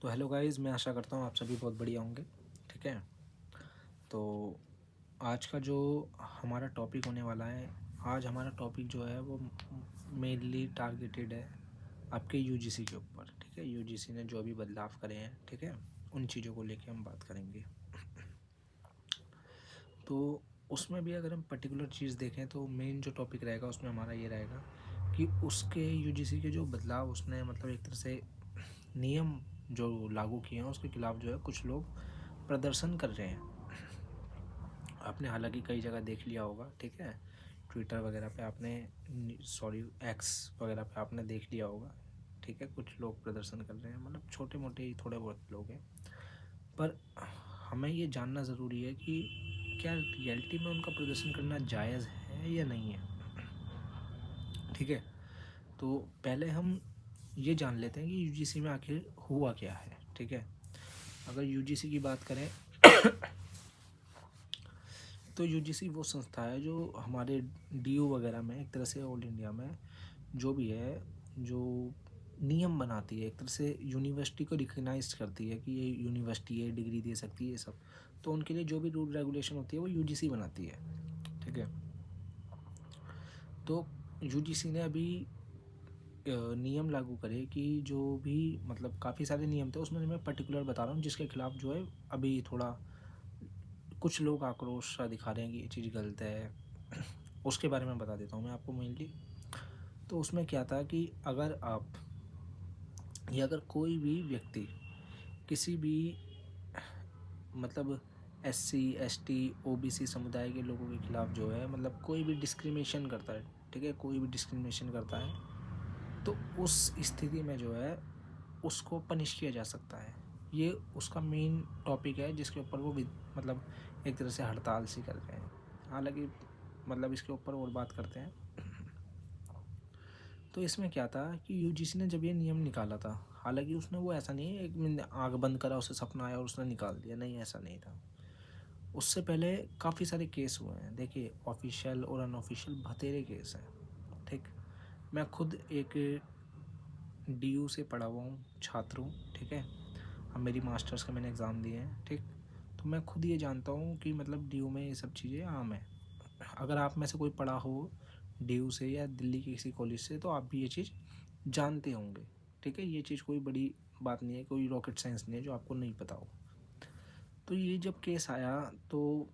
तो hello guys, मैं आशा करता हूँ आप सभी बहुत बढ़िया होंगे। ठीक है, तो आज का जो हमारा टॉपिक होने वाला है, आज हमारा टॉपिक जो है वो मेनली टारगेटेड है आपके यूजीसी के ऊपर। ठीक है, यूजीसी ने जो भी बदलाव करे हैं, ठीक है, उन चीज़ों को लेके हम बात करेंगे। तो उसमें भी अगर हम पर्टिकुलर चीज़ देखें तो मेन जो टॉपिक रहेगा उसमें हमारा ये रहेगा कि उसके यूजीसी के जो बदलाव उसने मतलब एक तरह से नियम जो लागू किए हैं उसके खिलाफ जो है कुछ लोग प्रदर्शन कर रहे हैं। आपने हालांकि कई जगह देख लिया होगा, ठीक है, ट्विटर वगैरह पे आपने, सॉरी, एक्स वगैरह पे आपने देख लिया होगा। ठीक है, कुछ लोग प्रदर्शन कर रहे हैं, मतलब छोटे मोटे ही थोड़े बहुत लोग हैं, पर हमें ये जानना ज़रूरी है कि क्या रियलिटी में उनका प्रदर्शन करना जायज़ है या नहीं है। ठीक है, तो पहले हम ये जान लेते हैं कि यूजीसी में आखिर हुआ क्या है। ठीक है, अगर यूजीसी की बात करें तो यूजीसी वो संस्था है जो हमारे डीयू वगैरह में, एक तरह से ऑल इंडिया में जो भी है, जो नियम बनाती है, एक तरह से यूनिवर्सिटी को रिकग्नाइज करती है कि ये यूनिवर्सिटी है, डिग्री दे सकती है, ये सब। तो उनके लिए जो भी रूल रेगुलेशन होती है वो यूजीसी बनाती है। ठीक है, तो यूजीसी ने अभी नियम लागू करे कि जो भी मतलब काफ़ी सारे नियम थे, उसमें मैं पर्टिकुलर बता रहा हूँ जिसके खिलाफ जो है अभी थोड़ा कुछ लोग आक्रोश सा दिखा रहे हैं कि ये चीज़ गलत है। उसके बारे में बता देता हूँ मैं आपको मेनली। तो उसमें क्या था कि अगर आप या अगर कोई भी व्यक्ति किसी भी मतलब SC ST OBC समुदाय के लोगों के खिलाफ जो है मतलब कोई भी डिस्क्रिमिनेशन करता है, ठीक है, कोई भी डिस्क्रिमिनेशन करता है, तो उस स्थिति में जो है उसको पनिश किया जा सकता है। ये उसका मेन टॉपिक है जिसके ऊपर वो मतलब एक तरह से हड़ताल सी कर रहे हैं। हालांकि मतलब इसके ऊपर और बात करते हैं। तो इसमें क्या था कि यूजीसी ने जब ये नियम निकाला था, हालांकि उसने वो ऐसा नहीं है एक मिनट आँख बंद करा, उसे सपना आया और उसने निकाल दिया, नहीं, ऐसा नहीं था। उससे पहले काफ़ी सारे केस हुए हैं। देखिए, ऑफिशियल और अनऑफिशियल बथेरे केस हैं। ठीक, मैं खुद एक डीयू से पढ़ा हुआ हूँ, छात्र हूँ। ठीक है, अब मेरी मास्टर्स का मैंने एग्ज़ाम दिए हैं। ठीक, तो मैं खुद ये जानता हूँ कि मतलब डीयू में ये सब चीज़ें आम है। अगर आप में से कोई पढ़ा हो डीयू से या दिल्ली के किसी कॉलेज से तो आप भी ये चीज़ जानते होंगे। ठीक है, ये चीज़ कोई बड़ी बात नहीं है, कोई रॉकेट साइंस नहीं है जो आपको नहीं पता हो। तो ये जब केस आया तो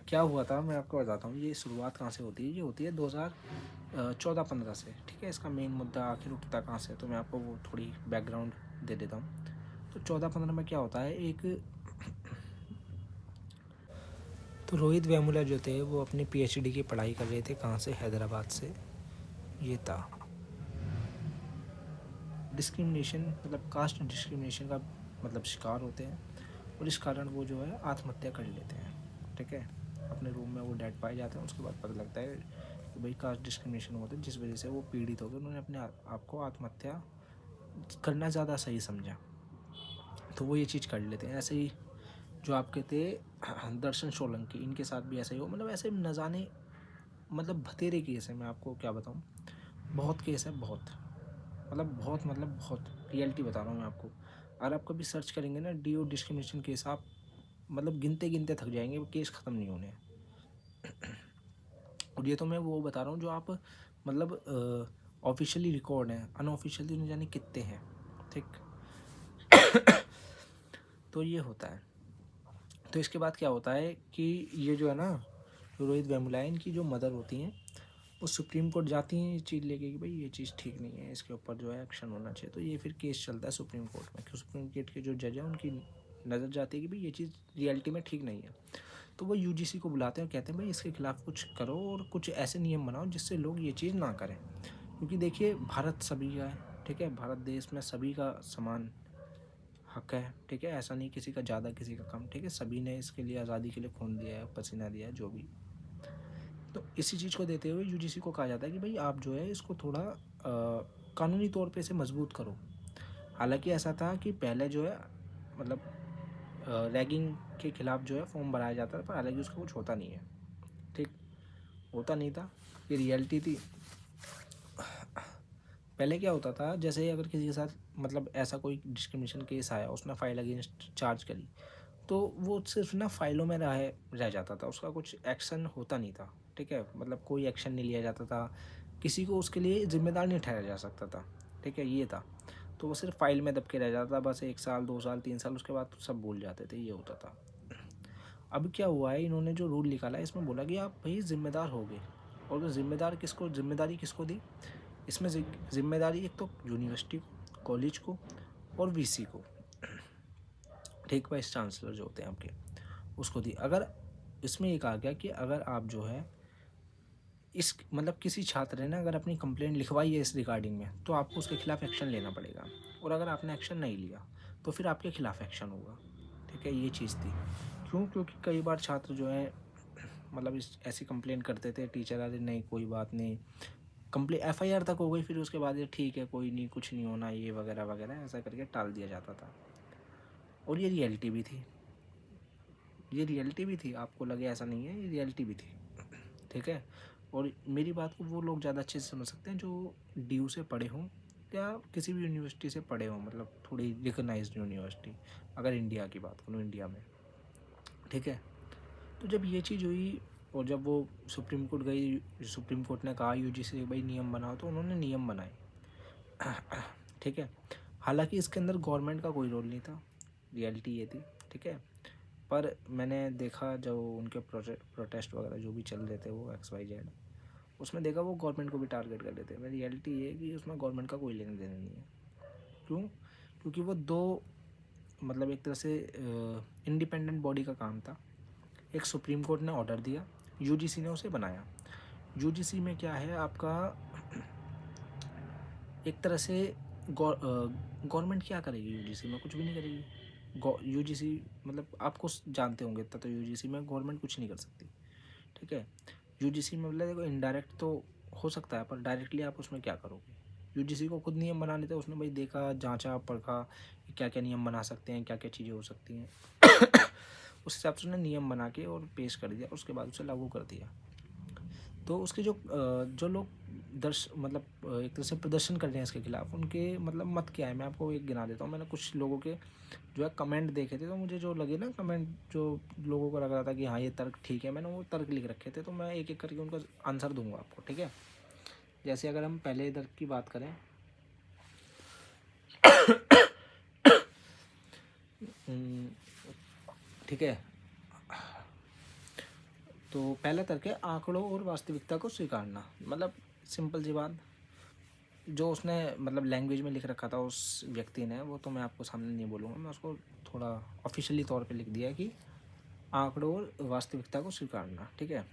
क्या हुआ था मैं आपको बताता हूँ। ये शुरुआत कहाँ से होती है, ये होती है 2014-15 से। ठीक है, इसका मेन मुद्दा आखिर उठता कहाँ से है, तो मैं आपको वो थोड़ी बैकग्राउंड दे देता हूँ। तो 14-15 में क्या होता है, एक तो रोहित वेमुला जो थे वो अपनी PhD की पढ़ाई कर रहे थे, कहाँ से, हैदराबाद से। ये था डिस्क्रिमिनेशन, मतलब कास्ट डिस्क्रिमिनेशन का मतलब शिकार होते हैं और इस कारण वो जो है आत्महत्या कर लेते हैं। ठीक है, अपने रूम में वो डेड पाए जाते हैं। उसके बाद पता लगता है कि भाई कास्ट डिस्क्रिमिनेशन होता है, जिस वजह से वो पीड़ित हो गए, उन्होंने अपने आप को आत्महत्या करना ज़्यादा सही समझा, तो वो ये चीज़ कर लेते हैं। ऐसे ही जो आपके थे दर्शन सोलंकी, इनके साथ भी ऐसा ही हो, मतलब ऐसे न जाने मतलब बतेरे केस है। मैं आपको क्या बताऊँ, बहुत केस है, बहुत मतलब बहुत रियलिटी बता रहा हूँ मैं आपको। अगर आप कभी सर्च करेंगे ना डीओ डिस्क्रिमिनेशन केस, आप मतलब गिनते गिनते थक जाएंगे, वो केस ख़त्म नहीं होने। और ये तो मैं वो बता रहा हूँ जो आप मतलब ऑफिशियली रिकॉर्ड है, अनऑफिशियली नहीं जाने कितने हैं। ठीक, तो ये होता है। तो इसके बाद क्या होता है कि ये जो है ना, रोहित वेमुला, इनकी जो मदर होती हैं वो सुप्रीम कोर्ट जाती हैं ये चीज़ लेके कि भाई ये चीज़ ठीक नहीं है, इसके ऊपर जो है एक्शन होना चाहिए। तो ये फिर केस चलता है सुप्रीम कोर्ट में कि सुप्रीम कोर्ट के जो जज हैं उनकी नज़र जाती है कि भाई ये चीज़ रियलिटी में ठीक नहीं है। तो वो यूजीसी को बुलाते हैं और कहते हैं भाई इसके खिलाफ कुछ करो और कुछ ऐसे नियम बनाओ जिससे लोग ये चीज़ ना करें। क्योंकि देखिए, भारत सभी का है। ठीक है, भारत देश में सभी का समान हक है। ठीक है, ऐसा नहीं किसी का ज़्यादा किसी का कम। ठीक है, सभी ने इसके लिए आज़ादी के लिए खून दिया है, पसीना दिया है, जो भी। तो इसी चीज़ को देते हुए यूजीसी को कहा जाता है कि भाई आप जो है इसको थोड़ा कानूनी तौर पे इसे मजबूत करो। हालांकि ऐसा था कि पहले जो है मतलब रैगिंग के खिलाफ जो है फॉर्म भराया जाता था, पर हालांकि उसका कुछ होता नहीं है। ठीक, होता नहीं था, ये रियलिटी थी। पहले क्या होता था, जैसे अगर किसी के साथ मतलब ऐसा कोई डिस्क्रिमिनेशन केस आया, उसने फाइल अगेंस्ट चार्ज करी, तो वो सिर्फ ना फाइलों में रह जाता था, उसका कुछ एक्शन होता नहीं था। ठीक है, मतलब कोई एक्शन नहीं लिया जाता था, किसी को उसके लिए जिम्मेदार नहीं ठहराया जा सकता था। ठीक है, ये था। तो वो सिर्फ फाइल में दब के रह जाता था, बस 1 साल 2 साल 3 साल, उसके बाद तो सब भूल जाते थे, ये होता था। अब क्या हुआ है, इन्होंने जो रूल निकाला है इसमें बोला कि आप भाई जिम्मेदार हो गए। और तो जिम्मेदारी किसको दी, इसमें जिम्मेदारी एक तो यूनिवर्सिटी को, कॉलेज को और वीसी को, ठीक, वाइस चांसलर जो होते हैं आपके, उसको दी। अगर इसमें ये कहा गया कि अगर आप जो है इस मतलब किसी छात्र ने अगर अपनी कंप्लेंट लिखवाई है इस रिगार्डिंग में, तो आपको उसके खिलाफ एक्शन लेना पड़ेगा, और अगर आपने एक्शन नहीं लिया तो फिर आपके खिलाफ एक्शन होगा। ठीक है, ये चीज़ थी। क्यों? क्योंकि कई बार छात्र जो है मतलब इस ऐसी कंप्लेंट करते थे, टीचर अरे नहीं कोई बात नहीं, कंप्लेन एफआईआर तक हो गई, फिर उसके बाद ये ठीक है कोई नहीं, कुछ नहीं होना, ये वगैरह वगैरह ऐसा करके टाल दिया जाता था। और ये रियलिटी भी थी, ये रियलिटी भी थी, आपको लगे ऐसा नहीं है, ये रियलिटी भी थी। ठीक है, और मेरी बात को वो लोग ज़्यादा अच्छे से समझ सकते हैं जो डीयू से पढ़े हों या किसी भी यूनिवर्सिटी से पढ़े हों, मतलब थोड़ी रिकगनाइज्ड यूनिवर्सिटी, अगर इंडिया की बात करूँ, इंडिया में। ठीक है, तो जब ये चीज़ हुई और जब वो सुप्रीम कोर्ट गई, सुप्रीम कोर्ट ने कहा यूजीसी से भाई नियम बनाओ, तो उन्होंने नियम बनाए। ठीक है, हालांकि इसके अंदर गवर्नमेंट का कोई रोल नहीं था, रियलिटी ये थी। ठीक है, पर मैंने देखा जो उनके प्रोटेस्ट वगैरह जो भी चल रहे थे वो XYZ, उसमें देखा वो गवर्नमेंट को भी टारगेट कर रहे थे। मेरी रियलिटी ये है कि उसमें गवर्नमेंट का कोई लेना देना नहीं है। क्यों? क्योंकि वो दो मतलब एक तरह से इंडिपेंडेंट बॉडी का काम था। एक सुप्रीम कोर्ट ने ऑर्डर दिया, यूजीसी ने उसे बनाया। यूजीसी में क्या है आपका, एक तरह से गवर्नमेंट क्या करेगी यूजीसी में, कुछ भी नहीं करेगी। यूजीसी मतलब आपको जानते होंगे इतना, तो यूजीसी में गवर्नमेंट कुछ नहीं कर सकती। ठीक है, यूजीसी में मतलब देखो इनडायरेक्ट तो हो सकता है, पर डायरेक्टली आप उसमें क्या करोगे। यूजीसी को खुद नियम बना लेते, उसने भाई देखा जांचा परखा कि क्या क्या नियम बना सकते हैं, क्या क्या चीज़ें हो सकती हैं। उस हिसाब से उसने नियम बना के और पेश कर दिया, उसके बाद उसे लागू कर दिया। तो उसके जो लोग मतलब एक तरह से प्रदर्शन कर रहे हैं इसके खिलाफ, उनके मतलब मत क्या है, मैं आपको एक गिना देता हूँ। मैंने कुछ लोगों के जो है कमेंट देखे थे, तो मुझे जो लगे ना कमेंट, जो लोगों को लग रहा था कि हाँ ये तर्क ठीक है, मैंने वो तर्क लिख रखे थे, तो मैं एक एक करके उनका आंसर दूंगा आपको। ठीक है, जैसे अगर हम पहले तर्क की बात करें, ठीक है, तो पहला तर्क है आंकड़ों और वास्तविकता को स्वीकारना। मतलब सिंपल सी बात, जो उसने मतलब लैंग्वेज में लिख रखा था उस व्यक्ति ने, वो तो मैं आपको सामने नहीं बोलूँगा, मैं उसको थोड़ा ऑफिशियली तौर पे लिख दिया कि आंकड़ों और वास्तविकता को स्वीकारना। ठीक है,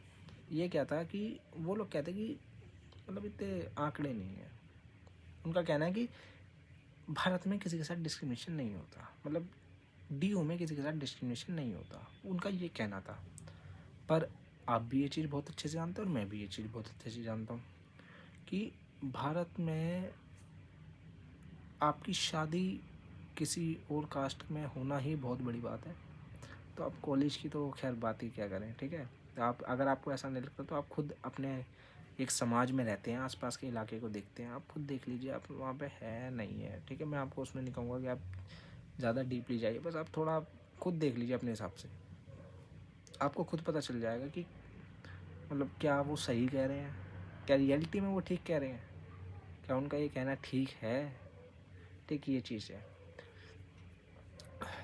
ये क्या था कि वो लोग कहते कि मतलब इतने आंकड़े नहीं हैं। उनका कहना है कि भारत में किसी के साथ डिस्क्रिमिनेशन नहीं होता, मतलब डीयू में किसी के साथ डिस्क्रिमिनेशन नहीं होता, उनका ये कहना था। पर आप भी ये चीज़ बहुत अच्छे से जानते हो और मैं भी ये चीज़ बहुत अच्छे से जानता हूँ कि भारत में आपकी शादी किसी और कास्ट में होना ही बहुत बड़ी बात है। तो आप कॉलेज की तो खैर बात ही क्या करें। ठीक है, तो आप अगर आपको ऐसा नहीं लगता तो आप खुद अपने एक समाज में रहते हैं, आसपास के इलाके को देखते हैं, आप खुद देख लीजिए आप वहाँ पे है नहीं है। ठीक है, मैं आपको उसमें नहीं कहूँगा कि आप ज़्यादा डीपली जाइए, बस आप थोड़ा खुद देख लीजिए अपने हिसाब से, आपको खुद पता चल जाएगा कि मतलब क्या वो सही कह रहे हैं, क्या रियलिटी में वो ठीक कह रहे हैं, क्या उनका ये कहना ठीक है। ठीक, ये चीज़ है।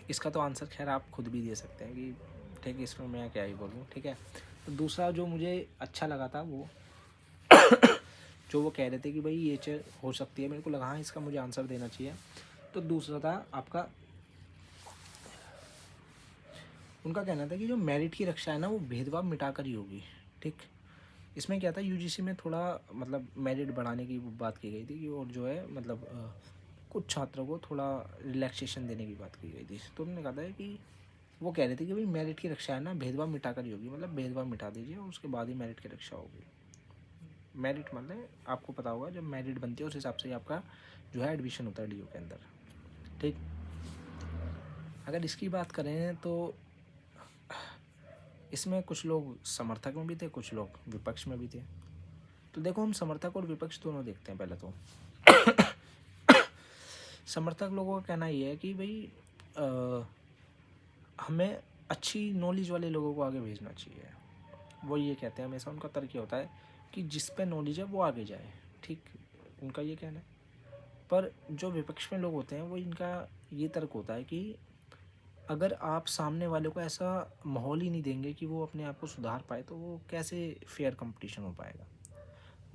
इसका तो आंसर खैर आप खुद भी दे सकते हैं कि ठीक है, इसमें मैं क्या ही बोलूँ। ठीक है, तो दूसरा जो मुझे अच्छा लगा था वो जो वो कह रहे थे कि भाई ये चीज़ हो सकती है, मेरे को लगा हाँ इसका मुझे आंसर देना चाहिए। तो दूसरा था आपका, उनका कहना था कि जो मेरिट की रक्षा है ना वो भेदभाव मिटाकर ही होगी। ठीक, इसमें क्या था, यूजीसी में थोड़ा मतलब मेरिट बढ़ाने की बात की गई थी कि और जो है मतलब कुछ छात्रों को थोड़ा रिलैक्सेशन देने की बात की गई थी। तो उन्होंने कहा था कि वो कह रहे थे कि भाई मेरिट की रक्षा है ना भेदभाव मिटाकर ही होगी, मतलब भेदभाव मिटा दीजिए और उसके बाद ही मेरिट की रक्षा होगी। मेरिट मतलब आपको पता होगा जब मेरिट बनती है उस हिसाब से ही आपका जो है एडमिशन होता है डीयू के अंदर। ठीक, अगर इसकी बात करें तो इसमें कुछ लोग समर्थक में भी थे, कुछ लोग विपक्ष में भी थे। तो देखो हम समर्थक और विपक्ष दोनों देखते हैं पहले तो। समर्थक लोगों का कहना ये है कि भाई हमें अच्छी नॉलेज वाले लोगों को आगे भेजना चाहिए। वो ये कहते हैं, हमेशा उनका तर्क ये होता है कि जिस पे नॉलेज है वो आगे जाए। ठीक, उनका ये कहना है। पर जो विपक्ष में लोग होते हैं वो इनका ये तर्क होता है कि अगर आप सामने वाले को ऐसा माहौल ही नहीं देंगे कि वो अपने आप को सुधार पाए, तो वो कैसे फेयर कंपटीशन हो पाएगा।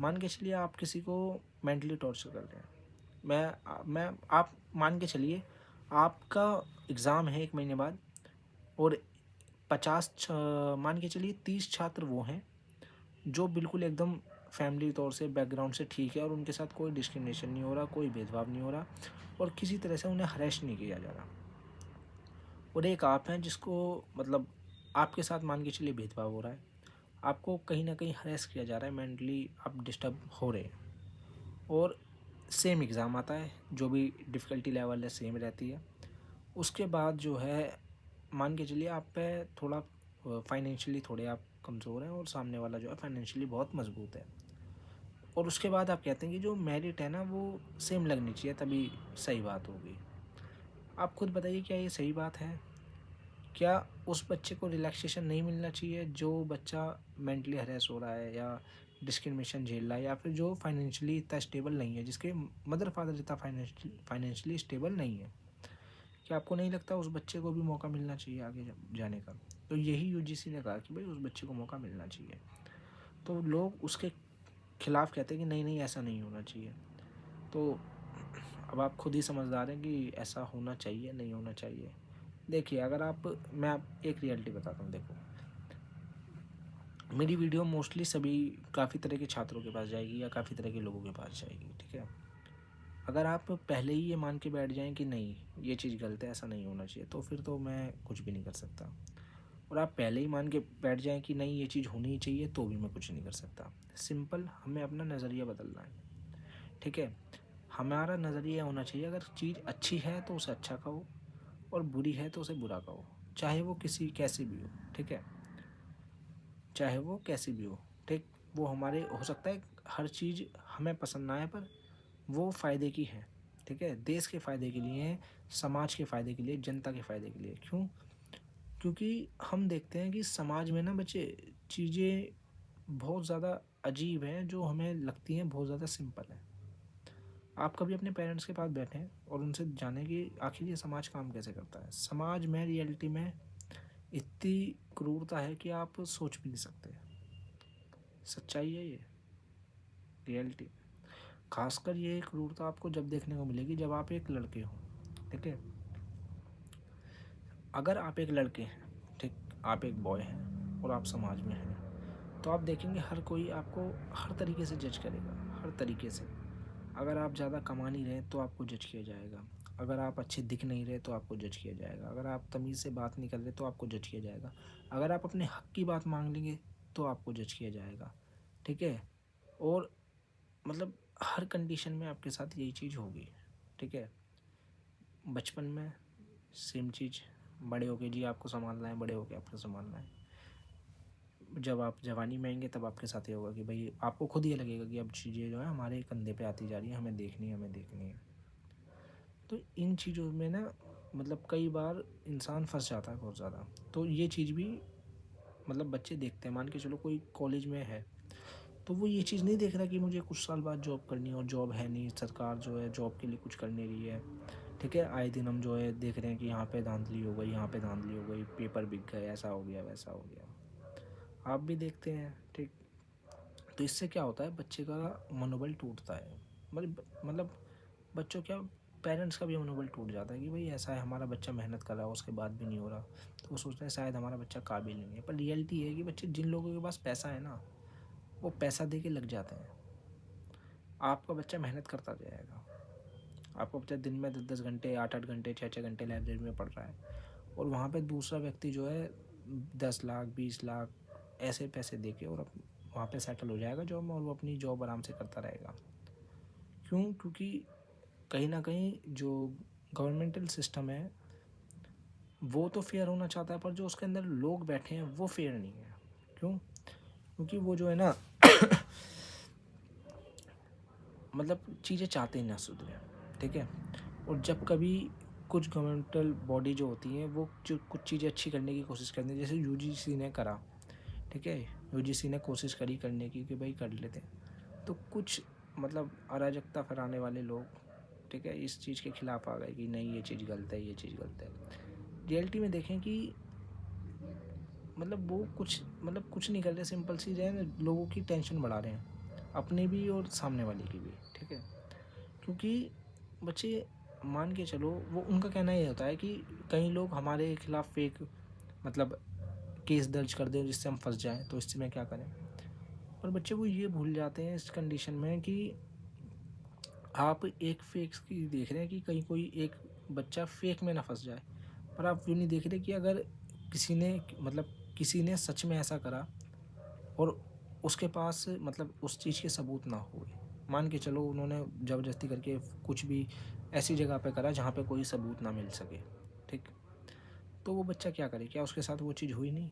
मान के चलिए आप किसी को मेंटली टॉर्चर कर रहे हैं, मैं आप मान के चलिए आपका एग्ज़ाम है 1 महीने बाद, और 50 मान के चलिए 30 छात्र वो हैं जो बिल्कुल एकदम फैमिली तौर से बैकग्राउंड से ठीक है, और उनके साथ कोई डिस्क्रिमिनेशन नहीं हो रहा, कोई भेदभाव नहीं हो रहा, और किसी तरह से उन्हें हरेश नहीं किया जा रहा। और एक आप हैं जिसको मतलब आपके साथ मान के चलिए भेदभाव हो रहा है, आपको कहीं ना कहीं हरेस किया जा रहा है, मेंटली आप डिस्टर्ब हो रहे हैं, और सेम एग्ज़ाम आता है, जो भी डिफ़िकल्टी लेवल है सेम रहती है। उसके बाद जो है मान के चलिए आप पे थोड़ा फाइनेंशियली थोड़े आप कमज़ोर हैं, और सामने वाला जो है फाइनेंशियली बहुत मजबूत है, और उसके बाद आप कहते हैं कि जो मेरिट है ना वो सेम लगनी चाहिए तभी सही बात होगी। आप खुद बताइए, क्या ये सही बात है? क्या उस बच्चे को रिलैक्सेशन नहीं मिलना चाहिए जो बच्चा मेंटली हरेस हो रहा है, या डिस्क्रिमिनेशन झेल रहा है, या फिर जो फाइनेंशियली इतना स्टेबल नहीं है, जिसके मदर फादर इतना फाइनेंशियली स्टेबल नहीं है? क्या आपको नहीं लगता उस बच्चे को भी मौका मिलना चाहिए आगे जाने का? तो यही यूजीसी ने कहा कि भाई उस बच्चे को मौका मिलना चाहिए। तो लोग उसके खिलाफ कहते हैं कि नहीं नहीं ऐसा नहीं होना चाहिए। तो अब आप खुद ही समझदार हैं कि ऐसा होना चाहिए नहीं होना चाहिए। देखिए, अगर मैं आप एक रियलिटी बताता हूँ। देखो, मेरी वीडियो मोस्टली सभी काफ़ी तरह के छात्रों के पास जाएगी, या काफ़ी तरह के लोगों के पास जाएगी, ठीक है। अगर आप पहले ही ये मान के बैठ जाएं कि नहीं ये चीज़ गलत है, ऐसा नहीं होना चाहिए, तो फिर तो मैं कुछ भी नहीं कर सकता। और आप पहले ही मान के बैठ जाएं कि नहीं ये चीज़ होनी ही चाहिए, तो भी मैं कुछ नहीं कर सकता। सिंपल, हमें अपना नज़रिया बदलना है, ठीक है। हमारा नज़रिया होना चाहिए, अगर चीज़ अच्छी है तो उसे अच्छा कहो, और बुरी है तो उसे बुरा कहो, चाहे वो किसी कैसी भी हो, ठीक है। चाहे वो कैसी भी हो, ठीक। वो हमारे हो सकता है हर चीज़ हमें पसंद ना आए, पर वो फ़ायदे की है, ठीक है। देश के फ़ायदे के लिए है, समाज के फ़ायदे के लिए, जनता के फ़ायदे के लिए। क्यों? क्योंकि हम देखते हैं कि समाज में ना बच्चे चीज़ें बहुत ज़्यादा अजीब हैं, जो हमें लगती हैं बहुत ज़्यादा सिंपल है। आप कभी अपने पेरेंट्स के पास बैठें और उनसे जानें कि आखिर ये समाज काम कैसे करता है। समाज में रियलिटी में इतनी क्रूरता है कि आप सोच भी नहीं सकते। सच्चाई है ये, रियलिटी। खासकर ये क्रूरता आपको जब देखने को मिलेगी जब आप एक लड़के हो, ठीक है। अगर आप एक लड़के हैं, ठीक, आप एक बॉय हैं और आप समाज में हैं, तो आप देखेंगे हर कोई आपको हर तरीके से जज करेगा, हर तरीके से। अगर आप ज़्यादा कमा नहीं रहे तो आपको जज किया जाएगा, अगर आप अच्छे दिख नहीं रहे तो आपको जज किया जाएगा, अगर आप तमीज़ से बात नहीं कर रहे तो आपको जज किया जाएगा, अगर आप अपने हक की बात मांग लेंगे तो आपको जज किया जाएगा, ठीक है। और मतलब हर कंडीशन में आपके साथ यही चीज़ होगी, ठीक है। बचपन में सेम चीज़, बड़े होके जी आपको संभालना है, बड़े होके आपको संभालना है। जब आप जवानी में आएंगे तब आपके साथ ये होगा कि भाई आपको खुद ये लगेगा कि अब चीज़ें जो है हमारे कंधे पे आती जा रही है, हमें देखनी है, हमें देखनी है। तो इन चीज़ों में ना मतलब कई बार इंसान फंस जाता है बहुत ज़्यादा। तो ये चीज़ भी मतलब बच्चे देखते हैं। मान के चलो कोई कॉलेज में है, तो वो ये चीज़ नहीं देख रहा कि मुझे कुछ साल बाद जॉब करनी है, और जॉब है नहीं, सरकार जो है जॉब के लिए कुछ कर नहीं रही है, ठीक है। आए दिन हम जो है देख रहे हैं कि यहाँ पे धांधली हो गई, यहाँ पे धांधली हो गई, पेपर बिक गए, ऐसा हो गया वैसा हो गया, आप भी देखते हैं, ठीक। तो इससे क्या होता है, बच्चे का मनोबल टूटता है। मतलब बच्चों क्या, पेरेंट्स का भी मनोबल टूट जाता है कि भाई ऐसा है, हमारा बच्चा मेहनत कर रहा है उसके बाद भी नहीं हो रहा, तो वो सोचते हैं शायद हमारा बच्चा काबिल नहीं है। पर रियलिटी है कि बच्चे, जिन लोगों के पास पैसा है ना, वो पैसा दे के लग जाते हैं। आपका बच्चा मेहनत करता जाएगा, आपका बच्चा दिन में 10-10 घंटे, 8-8 घंटे, 6-6 घंटे लाइब्रेरी में पढ़ रहा है, और वहाँ पे दूसरा व्यक्ति जो है 10 लाख 20 लाख ऐसे पैसे दे के और वहाँ पे सेटल हो जाएगा जॉब में, और वो अपनी जॉब आराम से करता रहेगा। क्यों? क्योंकि कहीं ना कहीं जो गवर्नमेंटल सिस्टम है वो तो फेयर होना चाहता है, पर जो उसके अंदर लोग बैठे हैं वो फेयर नहीं है। क्यों? क्योंकि वो जो है ना मतलब चीज़ें चाहते ही ना सुधरें, ठीक है। और जब कभी कुछ गवर्नमेंटल बॉडी जो होती हैं वो जो कुछ चीज़ें अच्छी करने की कोशिश करती हैं, जैसे यूजीसी ने करा, ठीक है, यूजीसी ने कोशिश करी करने की कि भाई कर लेते हैं, तो कुछ मतलब अराजकता फैलाने वाले लोग, ठीक है, इस चीज़ के खिलाफ आ गए कि नहीं ये चीज़ गलत है, ये चीज़ गलत है। रियलिटी में देखें कि मतलब वो कुछ नहीं कर रहे, सिंपल सी है ना, लोगों की टेंशन बढ़ा रहे हैं, अपनी भी और सामने वाले की भी, ठीक है। क्योंकि बच्चे मान के चलो, वो उनका कहना ये होता है कि कई लोग हमारे खिलाफ फेक मतलब केस दर्ज कर दें जिससे हम फंस जाएं, तो इससे मैं क्या करें। पर बच्चे वो ये भूल जाते हैं इस कंडीशन में कि आप एक फेक की देख रहे हैं कि कहीं कोई एक बच्चा फेक में ना फंस जाए, पर आप ये नहीं देख रहे कि अगर किसी ने सच में ऐसा करा और उसके पास मतलब उस चीज़ के सबूत ना हुए, मान के चलो उन्होंने ज़बरदस्ती करके कुछ भी ऐसी जगह पे करा जहाँ पे कोई सबूत ना मिल सके, ठीक, तो वो बच्चा क्या करे, क्या उसके साथ वो चीज़ हुई नहीं?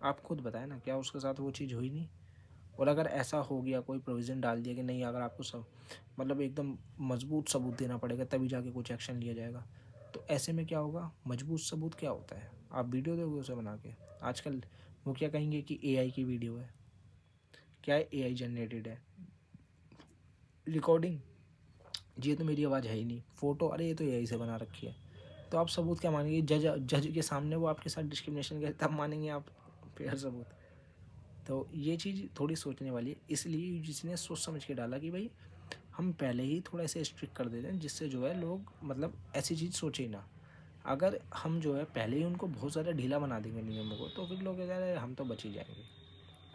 आप खुद बताएं ना, क्या उसके साथ वो चीज़ हुई नहीं? और अगर ऐसा हो गया, कोई प्रोविज़न डाल दिया कि नहीं, अगर आपको सब मतलब एकदम मजबूत सबूत देना पड़ेगा तभी जाके कुछ एक्शन लिया जाएगा, तो ऐसे में क्या होगा? मजबूत सबूत क्या होता है? आप वीडियो दोगे उसे बना के, आजकल वो क्या कहेंगे कि एआई की वीडियो है। क्या है? एआई जनरेटेड है। रिकॉर्डिंग, ये तो मेरी आवाज़ है ही नहीं। फ़ोटो, अरे ये तो एआई से बना रखी है। तो आप सबूत क्या मानेंगे? जज के सामने वो आपके साथ डिस्क्रिमिनेशन करे तब मानेंगे आप फेयर सबूत? तो ये चीज़ थोड़ी सोचने वाली है। इसलिए यूजीसी ने सोच समझ के डाला कि भाई हम पहले ही थोड़ा ऐसे स्ट्रिक्ट कर देते हैं जिससे जो है लोग मतलब ऐसी चीज़ सोचे ही ना। अगर हम जो है पहले ही उनको बहुत ज़्यादा ढीला बना देंगे नियमों को, तो फिर लोग कह रहे हैं हम तो बच ही जाएंगे।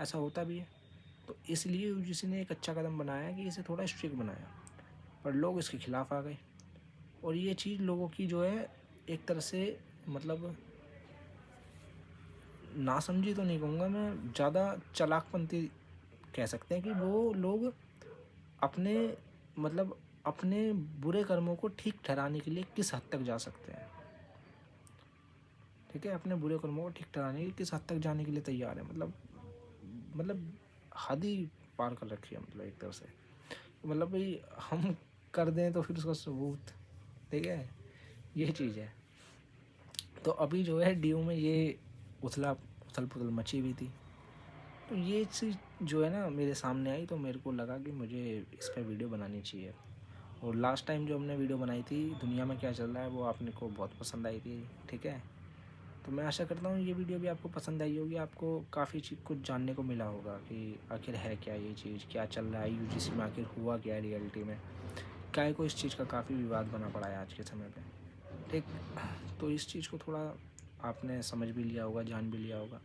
ऐसा होता भी है। तो इसलिए यूजीसी ने एक अच्छा कदम बनाया कि इसे थोड़ा स्ट्रिक्ट बनाया, पर लोग इसके खिलाफ आ गए। और ये चीज़ लोगों की जो है एक तरह से मतलब ना समझी तो नहीं कहूँगा मैं, ज़्यादा चालाकपंती कह सकते हैं कि वो लोग अपने मतलब अपने बुरे कर्मों को ठीक ठहराने के लिए किस हद तक जा सकते हैं, ठीक है, अपने बुरे कर्मों को ठीक ठहराने के लिए किस हद तक जाने के लिए तैयार है, मतलब हद ही पार कर रखी है, मतलब एक तरह से मतलब भाई हम कर दें तो फिर उसका सबूत, ठीक है, ये चीज़ है। तो अभी जो है डीयू में ये उथल पुथल मची हुई थी, तो ये चीज़ जो है ना मेरे सामने आई, तो मेरे को लगा कि मुझे इस पर वीडियो बनानी चाहिए। और लास्ट टाइम जो हमने वीडियो बनाई थी दुनिया में क्या चल रहा है, वो आपने को बहुत पसंद आई थी, ठीक है। तो मैं आशा करता हूँ ये वीडियो भी आपको पसंद आई होगी, आपको काफ़ी चीज़ कुछ जानने को मिला होगा कि आखिर है क्या ये चीज़, क्या चल रहा है यूजीसी में, आखिर हुआ क्या है रियलिटी में, क्या को इस चीज़ का काफ़ी विवाद बना पड़ा है आज के समय पे, ठीक। तो इस चीज़ को थोड़ा आपने समझ भी लिया होगा, जान भी लिया होगा।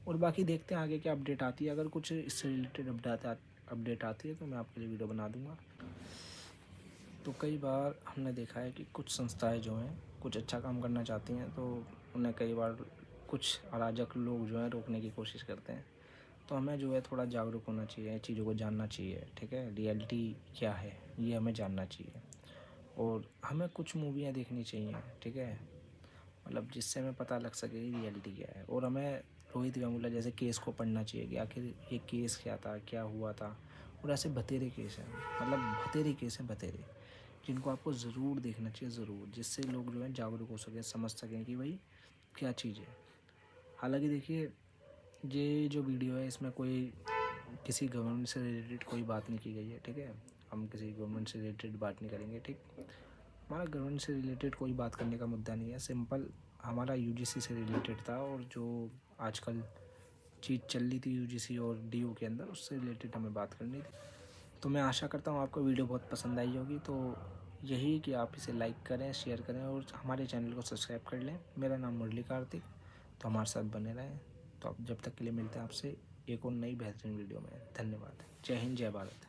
और बाकी देखते हैं आगे क्या अपडेट आती है, अगर कुछ इससे रिलेटेड अपडेट आती है तो मैं आपके लिए वीडियो बना दूँगा। तो कई बार हमने देखा है कि कुछ संस्थाएं जो हैं कुछ अच्छा काम करना चाहती हैं, तो उन्हें कई बार कुछ अराजक लोग जो हैं रोकने की कोशिश करते हैं। तो हमें जो है थोड़ा जागरूक होना चाहिए, चीज़ों को जानना चाहिए, ठीक है, रियलिटी क्या है ये हमें जानना चाहिए। और हमें कुछ मूवियाँ देखनी चाहिए, ठीक है, मतलब जिससे हमें पता लग सके कि रियलिटी क्या है। और हमें रोहित वेमुला जैसे केस को पढ़ना चाहिए कि आखिर ये केस क्या था, क्या हुआ था। और ऐसे बतेरे केस हैं, मतलब बतेरे केस हैं, बतेरे, जिनको आपको ज़रूर देखना चाहिए, ज़रूर, जिससे लोग जो है जागरूक हो सकें, समझ सकें कि भाई क्या चीज़ है। हालांकि देखिए ये जो वीडियो है इसमें कोई किसी गवर्नमेंट से रिलेटेड कोई बात नहीं की गई है, ठीक है, हम किसी गवर्नमेंट से रिलेटेड बात नहीं करेंगे, ठीक। हमारा गवर्नमेंट से रिलेटेड कोई बात करने का मुद्दा नहीं है, सिंपल हमारा यूजीसी से रिलेटेड था, और जो आजकल चीज़ चल रही थी यूजीसी और डीयू के अंदर, उससे रिलेटेड हमें बात करनी थी। तो मैं आशा करता हूँ आपको वीडियो बहुत पसंद आई होगी। तो यही कि आप इसे लाइक करें, शेयर करें और हमारे चैनल को सब्सक्राइब कर लें। मेरा नाम मुरली कार्तिक, तो हमारे साथ बने रहें। तो अब जब तक के लिए मिलते हैं आपसे एक और नई बेहतरीन वीडियो में। धन्यवाद। जय हिंद, जय भारत।